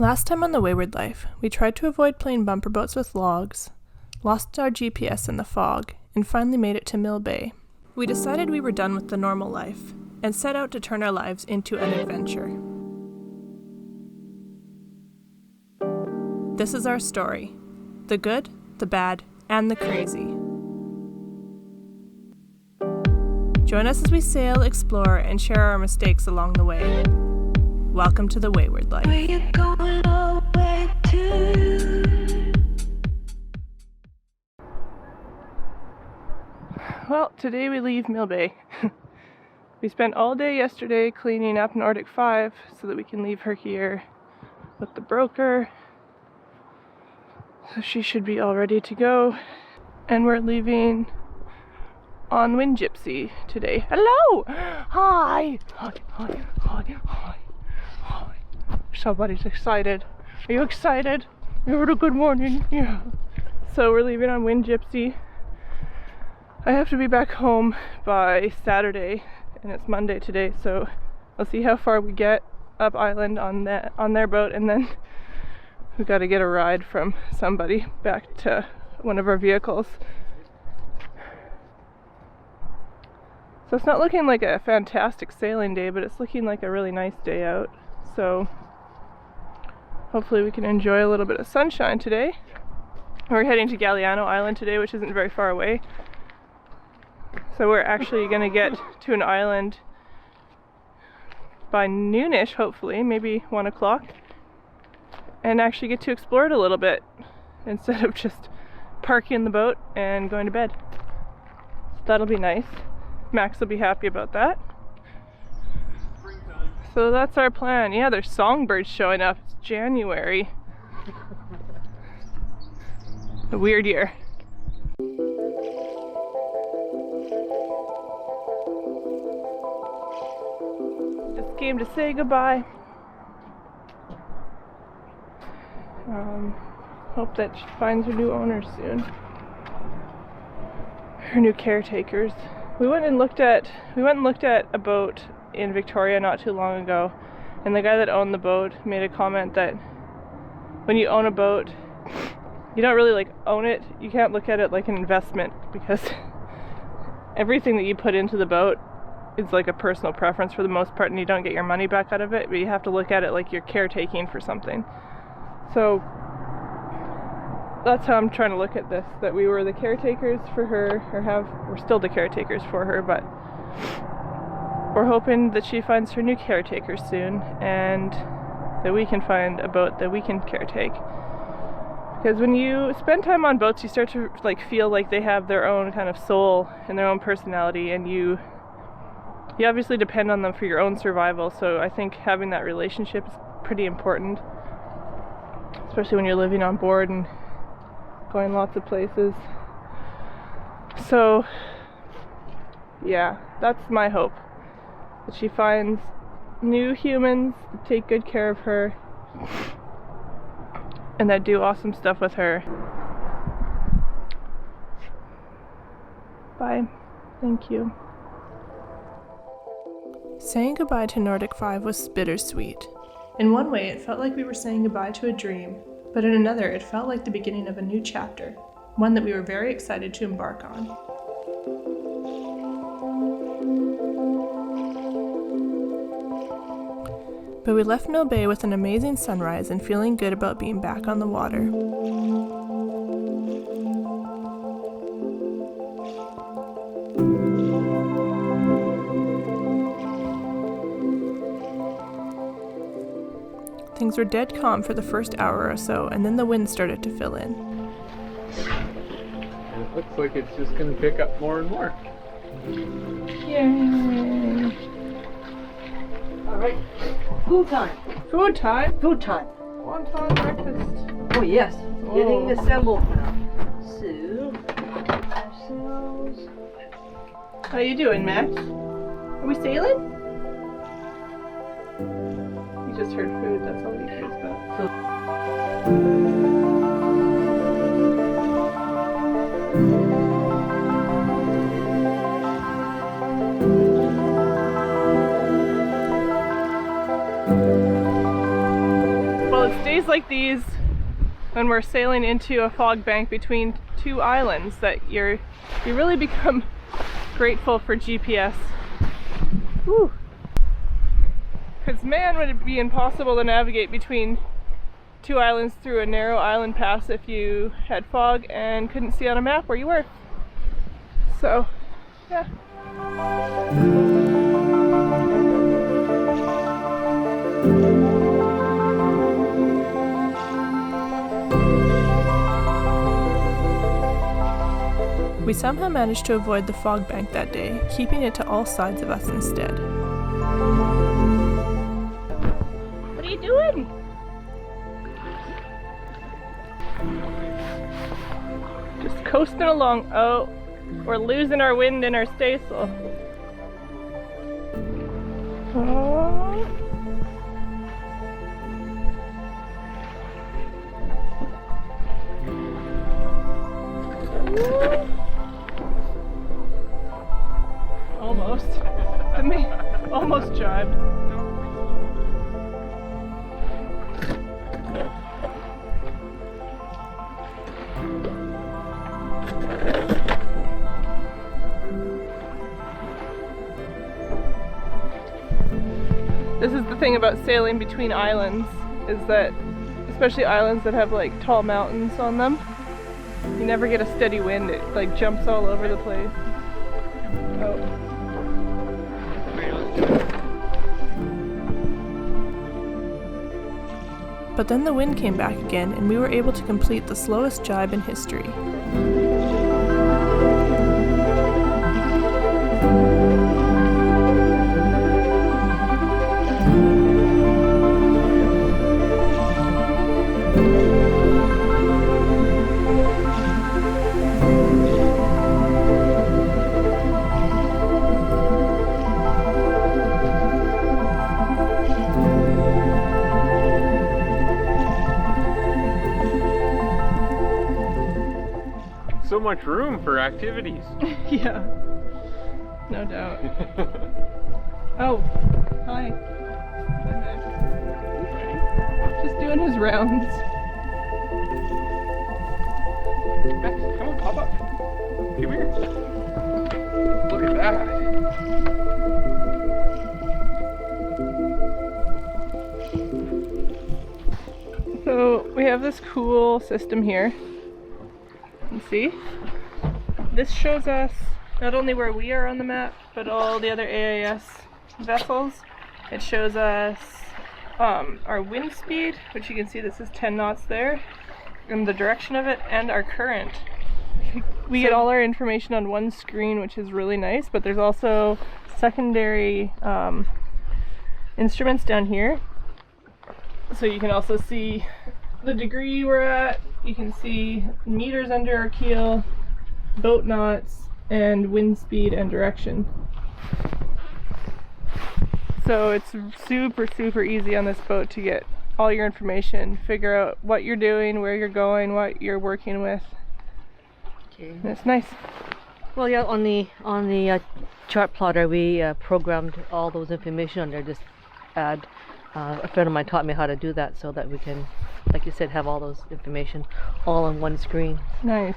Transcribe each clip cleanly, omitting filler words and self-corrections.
Last time on the Wayward Life, we tried to avoid playing bumper boats with logs, lost our GPS in the fog, and finally made it to Mill Bay. We decided we were done with the normal life, and set out to turn our lives into an adventure. This is our story. The good, the bad, and the crazy. Join us as we sail, explore, and share our mistakes along the way. Welcome to the Wayward Life. Where you going all the way to? Well, today we leave Mill Bay. We spent all day yesterday cleaning up Nordic 5 so that we can leave her here with the broker. So she should be all ready to go. And we're leaving on Wind Gypsy today. Hello! Hi! Hi, hi, hi, hi, hi. Somebody's excited. Are you excited? You heard a good morning? Yeah. So we're leaving on Wind Gypsy. I have to be back home by Saturday, and it's Monday today, so I'll see how far we get up island on their boat, and then we got to get a ride from somebody back to one of our vehicles. So it's not looking like a fantastic sailing day, but it's looking like a really nice day out. So hopefully we can enjoy a little bit of sunshine today. We're heading to Galliano Island today, which isn't very far away. So we're actually going to get to an island by noonish, hopefully, maybe 1 o'clock, and actually get to explore it a little bit instead of just parking the boat and going to bed. So that'll be nice. Max will be happy about that. So that's our plan. Yeah, there's songbirds showing up. It's January. A weird year. Just came to say goodbye. Hope that she finds her new owners soon. Her new caretakers. We went and looked at a boat in Victoria not too long ago, and the guy that owned the boat made a comment that when you own a boat, you don't really own it. You can't look at it like an investment, because everything that you put into the boat is like a personal preference for the most part, and you don't get your money back out of it, but you have to look at it like you're caretaking for something. So that's how I'm trying to look at this, that we were the caretakers for her, we're still the caretakers for her, but we're hoping that she finds her new caretaker soon, and that we can find a boat that we can caretake. Because when you spend time on boats, you start to feel like they have their own kind of soul and their own personality, and you obviously depend on them for your own survival. So I think having that relationship is pretty important, especially when you're living on board and going lots of places. So yeah, that's my hope, that she finds new humans that take good care of her and that do awesome stuff with her. Bye. Thank you. Saying goodbye to Nordic 5 was bittersweet. In one way, it felt like we were saying goodbye to a dream, but in another, it felt like the beginning of a new chapter, one that we were very excited to embark on. But we left Mill Bay with an amazing sunrise and feeling good about being back on the water. Things were dead calm for the first hour or so, and then the wind started to fill in. And it looks like it's just going to pick up more and more. Yay! Alright, food time. Food time? Food time. Wonton breakfast. Oh yes, Oh. getting assembled now. So, ourselves. How you doing, Max? Are we sailing? He just heard food, that's all he cares about. days like these, when we're sailing into a fog bank between two islands, that you really become grateful for GPS. Woo! Because man, would it be impossible to navigate between two islands through a narrow island pass if you had fog and couldn't see on a map where you were. So, yeah. We somehow managed to avoid the fog bank that day, keeping it to all sides of us instead. What are you doing? Just coasting along. Oh, we're losing our wind and our staysail. Oh. Almost. I mean, almost jibed. This is the thing about sailing between islands, is that, especially islands that have like tall mountains on them, you never get a steady wind. It like jumps all over the place. Oh. But then the wind came back again and we were able to complete the slowest jibe in history. So much room for activities. Yeah, no doubt. Oh, hi. Just doing his rounds. Max, come on, pop up. Come here. Look at that. So we have this cool system here. You see? This shows us not only where we are on the map, but all the other AIS vessels. It shows us our wind speed, which you can see this is 10 knots there, and the direction of it, and our current. We get all our information on one screen, which is really nice, but there's also secondary instruments down here. So you can also see the degree we're at. You can see meters under our keel, boat knots, and wind speed and direction. So it's super easy on this boat to get all your information, figure out what you're doing, where you're going, what you're working with. Okay. And it's nice. Well, yeah, on the chart plotter, we programmed all those information on there. Just add. A friend of mine taught me how to do that so that we can, like you said, have all those information all on one screen. Nice.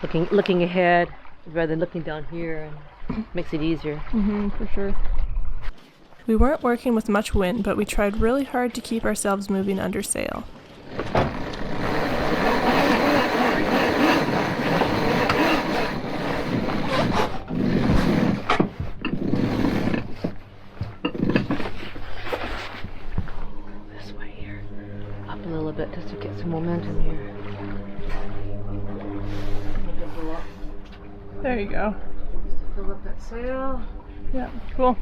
Looking ahead rather than looking down here, and makes it easier. For sure. We weren't working with much wind, but we tried really hard to keep ourselves moving under sail. Bit just to get some momentum here. There you go. Fill up that sail. Yeah, cool.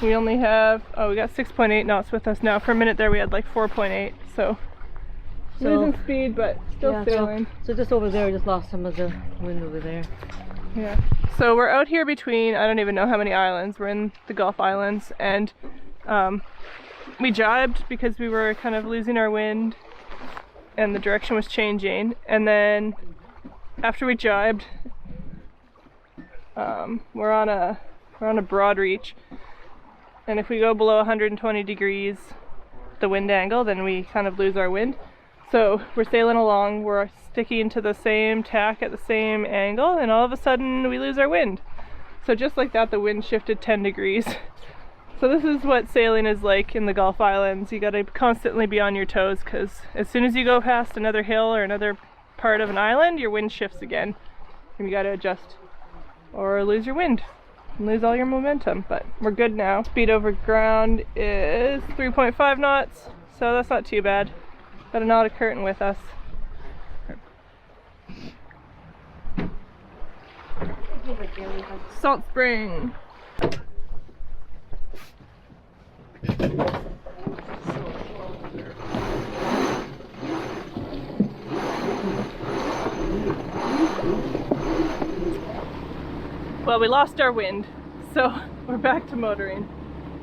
We only have, we got 6.8 knots with us now. For a minute there we had like 4.8, so losing speed, but still sailing. So just over there, we just lost some of the wind over there. Yeah. So we're out here between, I don't even know how many islands. We're in the Gulf Islands, and we jibed because we were kind of losing our wind and the direction was changing. And then after we jibed, we're on a broad reach, and if we go below 120 degrees, the wind angle, then we kind of lose our wind. So we're sailing along, we're sticking to the same tack at the same angle, and all of a sudden we lose our wind. So just like that, the wind shifted 10 degrees. So this is what sailing is like in the Gulf Islands. You gotta constantly be on your toes, because as soon as you go past another hill or another part of an island, your wind shifts again. And you gotta adjust or lose your wind and lose all your momentum. But we're good now. Speed over ground is 3.5 knots, so that's not too bad. Got a knot of curtain with us. Salt Spring. Well, we lost our wind, so we're back to motoring.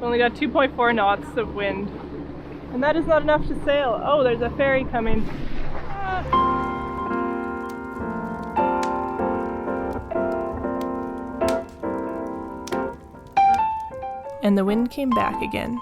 We only got 2.4 knots of wind, and that is not enough to sail. Oh, there's a ferry coming. And the wind came back again.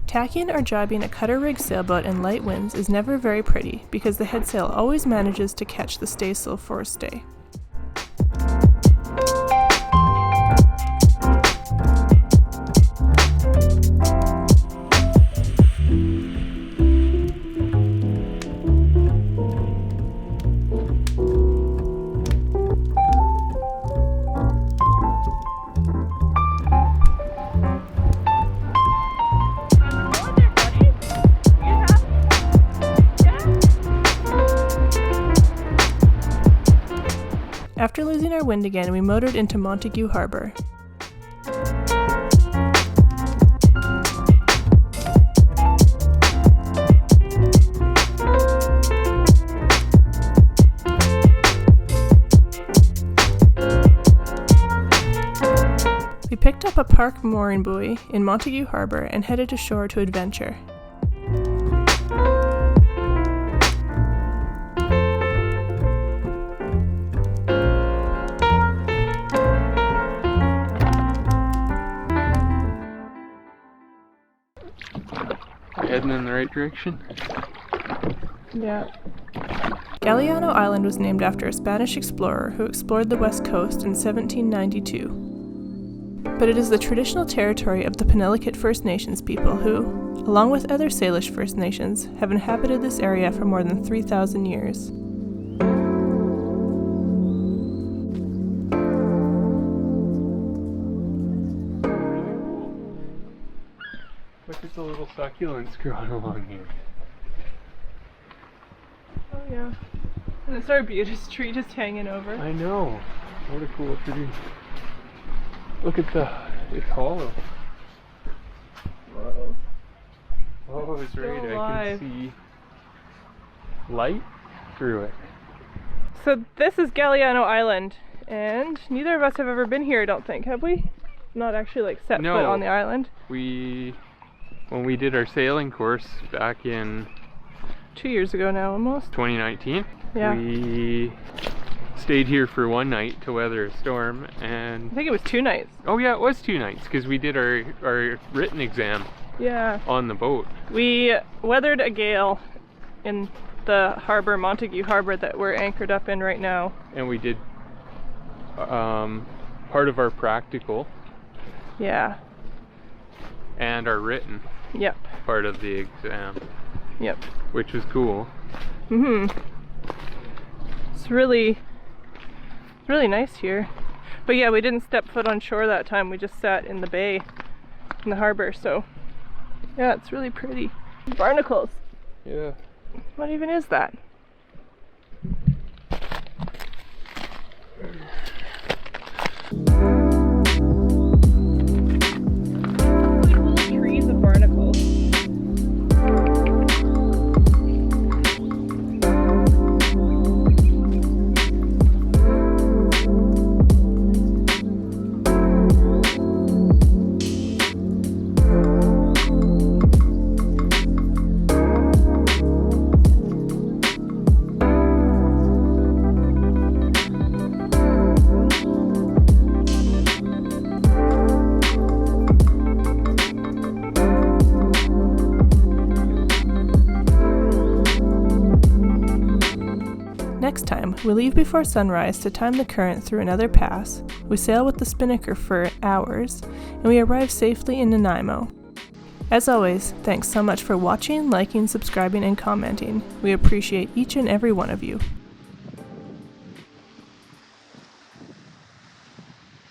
Tacking or jibing a cutter-rigged sailboat in light winds is never very pretty because the headsail always manages to catch the staysail forestay. After losing our wind again, we motored into Montague Harbor. We picked up a park mooring buoy in Montague Harbor and headed to shore to adventure. Heading in the right direction? Yeah. Galiano Island was named after a Spanish explorer who explored the west coast in 1792. But it is the traditional territory of the Penelakut First Nations people who, along with other Salish First Nations, have inhabited this area for more than 3,000 years. Look at the little succulents growing along here. Oh yeah. And this arbutus tree just hanging over. I know. What a cool tree. Look at it's hollow. Whoa. Oh, it's Still right. alive. I can see light through it. So this is Galiano Island, and neither of us have ever been here, I don't think, have we? Not actually like set foot on the island. When we did our sailing course back in 2 years ago now, almost. 2019, Yeah. we stayed here for one night to weather a storm, and I think it was 2 nights. oh yeah, it was 2 nights because we did our written exam Yeah. on the boat. We weathered a gale in the harbor, Montague Harbor, that we're anchored up in right now. And we did part of our practical Yeah. and our written Yep. part of the exam, Yep. which was cool. It's really nice here. But yeah, we didn't step foot on shore that time. We just sat in the bay, in the harbor. So yeah, it's really pretty. Barnacles. Yeah. What even is that? Little trees of barnacles. Next time, we leave before sunrise to time the current through another pass, we sail with the spinnaker for hours, and we arrive safely in Nanaimo. As always, thanks so much for watching, liking, subscribing, and commenting. We appreciate each and every one of you.